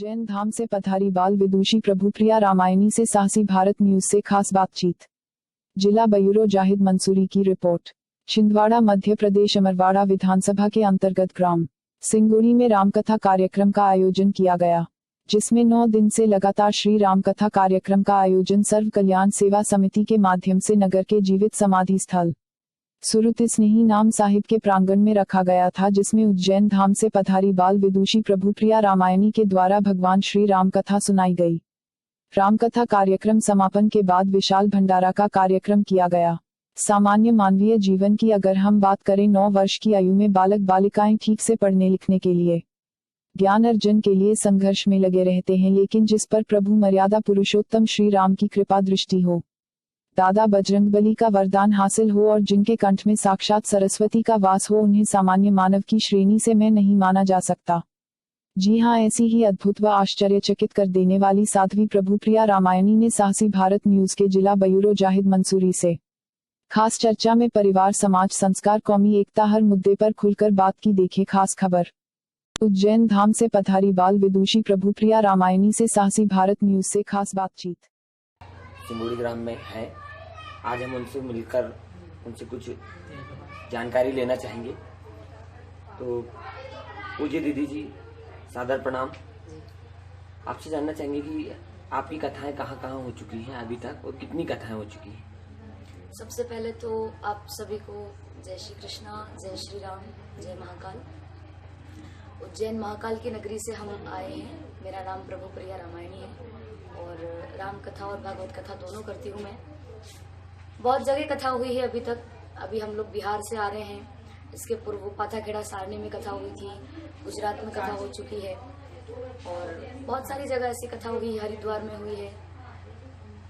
उज्जैन धाम से पधारी बाल विदुषी प्रभुप्रिया रामायणी से साहसी भारत न्यूज से खास बातचीत। जिला ब्यूरो जाहिद मंसूरी की रिपोर्ट। छिंदवाड़ा मध्य प्रदेश। अमरवाड़ा विधानसभा के अंतर्गत ग्राम सिंगुड़ी में रामकथा कार्यक्रम का आयोजन किया गया, जिसमें 9 दिन से लगातार श्री रामकथा कार्यक्रम का आयोजन सर्व कल्याण सेवा समिति के माध्यम से नगर के जीवित समाधि स्थल सुरुत स्नेही नाम साहिब के प्रांगण में रखा गया था, जिसमें उज्जैन धाम से पधारी बाल विदुषी प्रभुप्रिया रामायणी के द्वारा भगवान श्री राम कथा सुनाई गई। रामकथा कार्यक्रम समापन के बाद विशाल भंडारा का कार्यक्रम किया गया। सामान्य मानवीय जीवन की अगर हम बात करें, 9 वर्ष की आयु में बालक बालिकाएं ठीक से पढ़ने लिखने के लिए, ज्ञान अर्जन के लिए संघर्ष में लगे रहते हैं, लेकिन जिस पर प्रभु मर्यादा पुरुषोत्तम श्री राम की कृपा दृष्टि हो, दादा बजरंगबली का वरदान हासिल हो और जिनके कंठ में साक्षात सरस्वती का वास हो, उन्हें सामान्य मानव की श्रेणी से मैं नहीं माना जा सकता। जी हाँ, ऐसी ही अद्भुत व आश्चर्यचकित कर देने वाली साध्वी प्रभुप्रिया रामायणी ने साहसी भारत न्यूज के जिला ब्यूरो जाहिद मंसूरी से खास चर्चा में परिवार, समाज, संस्कार, कौमी एकता हर मुद्दे पर खुलकर बात की। देखे खास खबर। उज्जैन धाम से पधारी बाल विदुषी प्रभुप्रिया रामायणी से साहसी भारत न्यूज से खास बातचीत। सिंगुड़ी ग्राम में है। आज हम उनसे मिलकर उनसे कुछ जानकारी लेना चाहेंगे। तो पूज्य दीदी जी, सादर प्रणाम। आपसे जानना चाहेंगे कि आपकी कथाएं कहाँ कहाँ हो चुकी हैं अभी तक और कितनी कथाएं हो चुकी हैं। सबसे पहले तो आप सभी को जय श्री कृष्णा, जय श्री राम, जय महाकाल। उज्जैन महाकाल की नगरी से हम आए हैं। मेरा नाम प्रभुप्रिया रामायणी है और राम कथा और भागवत कथा दोनों करती हूँ मैं। बहुत जगह कथा हुई है अभी तक। अभी हम लोग बिहार से आ रहे हैं। इसके पूर्व पाथाखेड़ा सारणी में कथा हुई थी, गुजरात में कथा हो चुकी है और बहुत सारी जगह ऐसी कथा हुई है। हरिद्वार में हुई है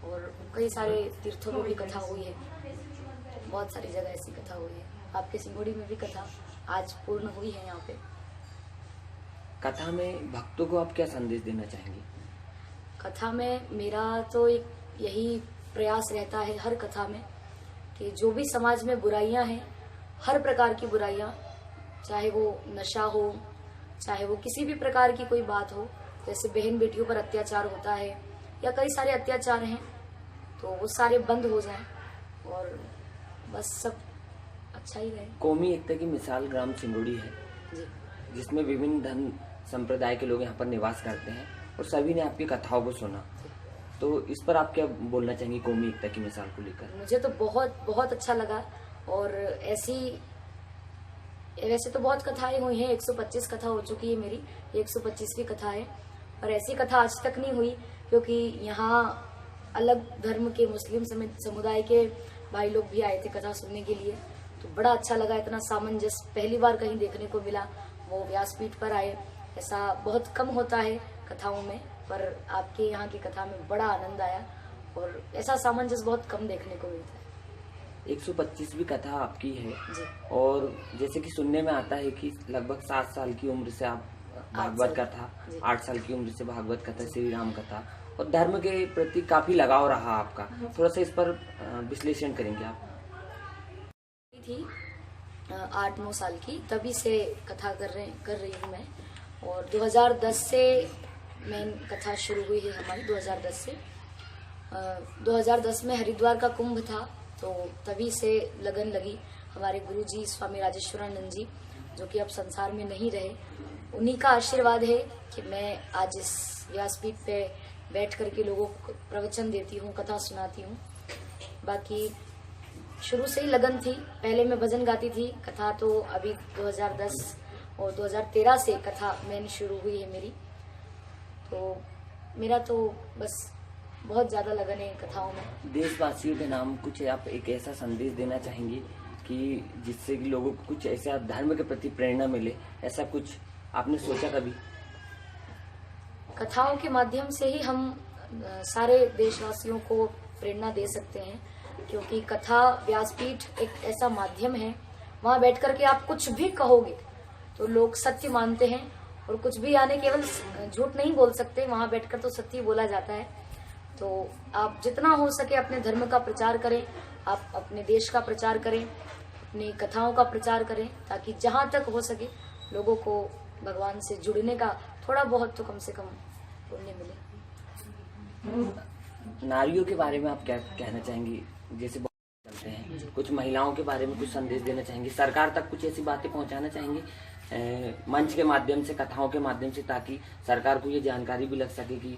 और कई सारे तीर्थों में भी कथा हुई है। बहुत सारी जगह ऐसी कथा हुई है। आपके सिंगुड़ी में भी कथा आज पूर्ण हुई है। यहाँ पे कथा में भक्तों को आप क्या संदेश देना चाहेंगे? कथा में मेरा तो एक यही प्रयास रहता है हर कथा में कि जो भी समाज में बुराइयां हैं, हर प्रकार की बुराइयां, चाहे वो नशा हो, चाहे वो किसी भी प्रकार की कोई बात हो, जैसे बहन बेटियों पर अत्याचार होता है या कई सारे अत्याचार हैं, तो वो सारे बंद हो जाएं और बस सब अच्छा ही रहे। कौमी एकता की मिसाल ग्राम सिंगुड़ी है जी, जिसमें विभिन्न धर्म संप्रदाय के लोग यहाँ पर निवास करते हैं और सभी ने आपकी कथाओं को सुना। तो इस पर आप क्या बोलना चाहेंगे कौमी एकता की मिसाल को लेकर? मुझे तो बहुत बहुत अच्छा लगा। और वैसे तो बहुत कथाएं हुई हैं। 125 कथा हो चुकी है मेरी, 125वीं कथा है। और ऐसी कथा आज तक नहीं हुई, क्योंकि यहाँ अलग धर्म के मुस्लिम समुदाय के भाई लोग भी आए थे कथा सुनने के लिए। तो बड़ा अच्छा लगा। इतना सामंजस्य पहली बार कहीं देखने को मिला। वो व्यासपीठ पर आए, ऐसा बहुत कम होता है कथाओं में, पर आपके यहाँ की कथा में बड़ा आनंद आया और ऐसा सामंजस्य बहुत कम देखने को मिलता है। 125वीं कथा आपकी है जी। और जैसे कि सुनने में आता है कि लगभग 7 साल की उम्र से आप भागवत कथा, 8 साल की उम्र से भागवत कथा, श्री राम कथा और धर्म के प्रति काफी लगाव रहा आपका। थोड़ा सा इस पर विश्लेषण करेंगे आप? थी 8-9 साल की, तभी से कथा कर रही हूँ मैं। और 2010 से मेन कथा शुरू हुई है हमारी। 2010 से 2010 में हरिद्वार का कुंभ था, तो तभी से लगन लगी। हमारे गुरुजी स्वामी राजेश्वरानंद जी, जो कि अब संसार में नहीं रहे, उन्हीं का आशीर्वाद है कि मैं आज इस व्यासपीठ पे बैठ करके लोगों को प्रवचन देती हूँ, कथा सुनाती हूँ। बाकी शुरू से ही लगन थी। पहले मैं भजन गाती थी। कथा तो अभी 2010 और 2013 से कथा मेन शुरू हुई है मेरी। तो मेरा तो बस बहुत ज्यादा लगन है कथाओं में। देशवासियों के नाम कुछ आप एक ऐसा संदेश देना चाहेंगे कि जिससे कि लोगों को कुछ ऐसा धर्म के प्रति प्रेरणा मिले, ऐसा कुछ आपने सोचा कभी? कथाओं के माध्यम से ही हम सारे देशवासियों को प्रेरणा दे सकते हैं, क्योंकि कथा व्यासपीठ एक ऐसा माध्यम है, वहां बैठ करके आप कुछ भी कहोगे तो लोग सत्य मानते हैं। और कुछ भी यानी केवल झूठ नहीं बोल सकते, वहां बैठकर तो सत्य बोला जाता है। तो आप जितना हो सके अपने धर्म का प्रचार करें, आप अपने देश का प्रचार करें, अपनी कथाओं का प्रचार करें, ताकि जहां तक हो सके लोगों को भगवान से जुड़ने का थोड़ा बहुत तो कम से कम पुण्य मिले। नारियों के बारे में आप क्या कहना चाहेंगी? जैसे बहुत चलते हैं, कुछ महिलाओं के बारे में कुछ संदेश देना चाहेंगे, सरकार तक कुछ ऐसी बातें पहुंचाना चाहेंगे मंच के माध्यम से, कथाओं के माध्यम से, ताकि सरकार को ये जानकारी भी लग सके कि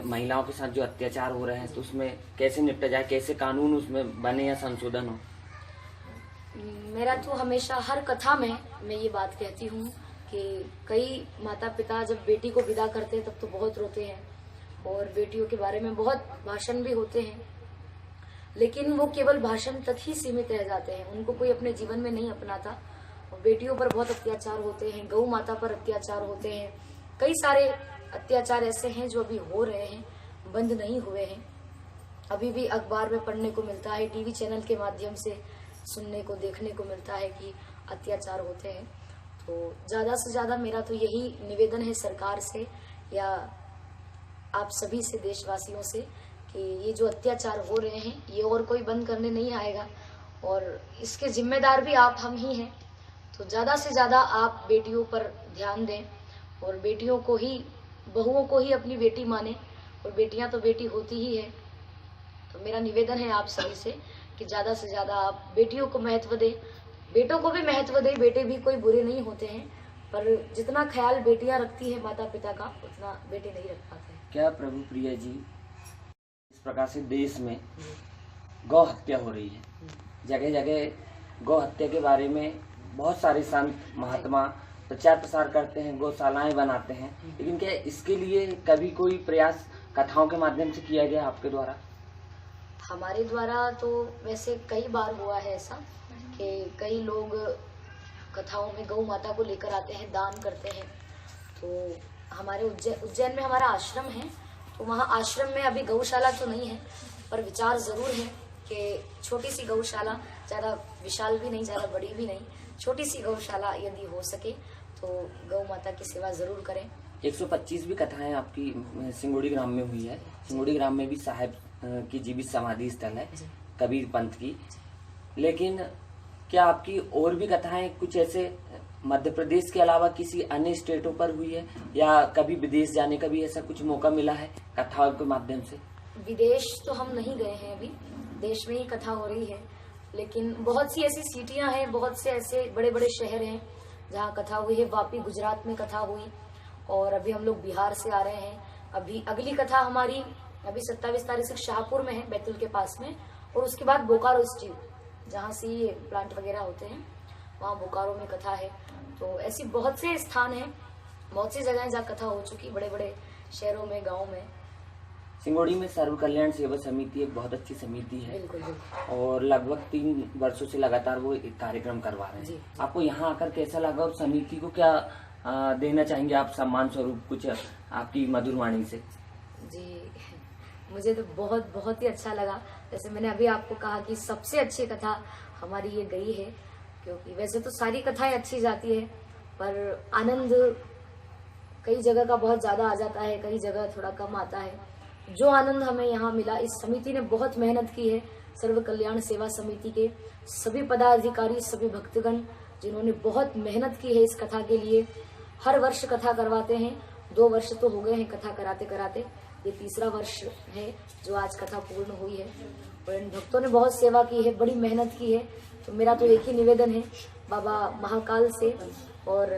महिलाओं के साथ जो अत्याचार हो रहे हैं तो उसमें कैसे निपटा जाए, कैसे कानून उसमें बने या संशोधन हो? मेरा तो हमेशा हर कथा में मैं ये बात कहती हूँ कि कई माता पिता जब बेटी को विदा करते हैं तब तो बहुत रोते हैं और बेटियों के बारे में बहुत भाषण भी होते हैं, लेकिन वो केवल भाषण तक ही सीमित रह जाते हैं, उनको कोई अपने जीवन में नहीं अपनाता। और बेटियों पर बहुत अत्याचार होते हैं, गौ माता पर अत्याचार होते हैं, कई सारे अत्याचार ऐसे हैं जो अभी हो रहे हैं, बंद नहीं हुए हैं। अभी भी अखबार में पढ़ने को मिलता है, टीवी चैनल के माध्यम से सुनने को देखने को मिलता है कि अत्याचार होते हैं। तो ज्यादा से ज्यादा मेरा तो यही निवेदन है सरकार से या आप सभी से, देशवासियों से, कि ये जो अत्याचार हो रहे हैं ये और कोई बंद करने नहीं आएगा और इसके जिम्मेदार भी आप हम ही हैं। तो ज्यादा से ज्यादा आप बेटियों पर ध्यान दें और बेटियों को ही, बहुओं को ही अपनी बेटी माने और बेटियां तो बेटी होती ही है। तो मेरा निवेदन है आप सभी से कि ज्यादा से ज्यादा आप बेटियों को महत्व दें, बेटों को भी महत्व दें। बेटे भी कोई बुरे नहीं होते हैं, पर जितना ख्याल बेटियां रखती है माता पिता का उतना बेटे नहीं रख पाते। क्या प्रभु प्रिया जी, इस प्रकार से देश में गौ हत्या हो रही है, जगह जगह गौ हत्या के बारे में बहुत सारे संत महात्मा प्रचार प्रसार करते हैं, गौशालाएं बनाते हैं, लेकिन क्या इसके लिए कभी कोई प्रयास कथाओं के माध्यम से किया गया आपके द्वारा? हमारे द्वारा तो वैसे कई बार हुआ है ऐसा कि कई लोग कथाओं में गौ माता को लेकर आते हैं, दान करते हैं। तो हमारे उज्जैन में हमारा आश्रम है, तो वहाँ आश्रम में अभी गौशाला तो नहीं है, पर विचार जरूर है कि छोटी सी गौशाला, ज़्यादा विशाल भी नहीं, ज़्यादा बड़ी भी नहीं, छोटी सी गौशाला यदि हो सके तो गौ माता की सेवा जरूर करें। 125 भी कथाएं आपकी सिंगोड़ी ग्राम में हुई है। सिंगोड़ी ग्राम में भी साहब की जीवित समाधि स्थल है कबीर पंथ की, लेकिन क्या आपकी और भी कथाएं कुछ ऐसे मध्य प्रदेश के अलावा किसी अन्य स्टेटों पर हुई है या कभी विदेश जाने का भी ऐसा कुछ मौका मिला है कथाओं के माध्यम से? विदेश तो हम नहीं गए हैं, अभी देश में ही कथा हो रही है, लेकिन बहुत सी ऐसी सिटियां हैं, बहुत से ऐसे बड़े बड़े शहर हैं जहाँ कथा हुई है। वापी गुजरात में कथा हुई और अभी हम लोग बिहार से आ रहे हैं। अभी अगली कथा हमारी अभी 27 तारीख से शाहपुर में है, बैतूल के पास में, और उसके बाद बोकारो स्टील, जहाँ से ये प्लांट वगैरह होते हैं, वहाँ बोकारो में कथा है। तो ऐसी बहुत से स्थान हैं, बहुत सी जगह जहाँ कथा हो चुकी, बड़े बड़े शहरों में, गाँव में। सिंगोड़ी में सर्व कल्याण सेवा समिति एक बहुत अच्छी समिति है। बिल्कुल, बिल्कुल। और लगभग 3 वर्षों से लगातार वो एक कार्यक्रम करवा रहे हैं। जी। आपको यहाँ आकर कैसा लगा और समिति को क्या देना चाहेंगे आप सम्मान स्वरूप कुछ आपकी मधुर वाणी से? जी, मुझे तो बहुत ही अच्छा लगा। जैसे मैंने अभी आपको कहा कि सबसे अच्छी कथा हमारी ये गई है, क्योंकि वैसे तो सारी कथाएं अच्छी जाती है, पर आनंद कई जगह का बहुत ज्यादा आ जाता है, कई जगह थोड़ा कम आता है। जो आनंद हमें यहाँ मिला, इस समिति ने बहुत मेहनत की है। सर्व कल्याण सेवा समिति के सभी पदाधिकारी, सभी भक्तगण, जिन्होंने बहुत मेहनत की है इस कथा के लिए। हर वर्ष कथा करवाते हैं, 2 वर्ष तो हो गए हैं कथा कराते कराते, ये 3रा वर्ष है जो आज कथा पूर्ण हुई है। और इन भक्तों ने बहुत सेवा की है, बड़ी मेहनत की है। तो मेरा तो एक ही निवेदन है बाबा महाकाल से और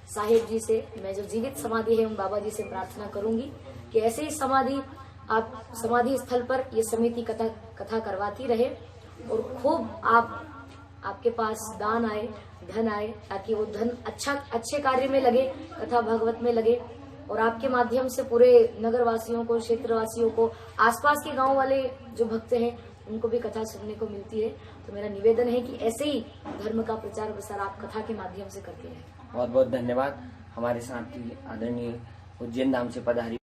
साहेब जी से, मैं जो जीवित समाधि है उन बाबा जी से प्रार्थना करूंगी कि ऐसे ही आप समाधि स्थल पर ये समिति कथा करवाती रहे और खूब आपके पास दान आए, धन आए, ताकि वो धन अच्छे कार्य में लगे, कथा भागवत में लगे और आपके माध्यम से पूरे नगर वासियों को, क्षेत्र वासियों को, आसपास के गांव वाले जो भक्त हैं उनको भी कथा सुनने को मिलती है। तो मेरा निवेदन है कि ऐसे ही धर्म का प्रचार प्रसार आप कथा के माध्यम से करते रहें। बहुत बहुत धन्यवाद। हमारे साथ ही आदरणीय उज्जैन धाम से पधारी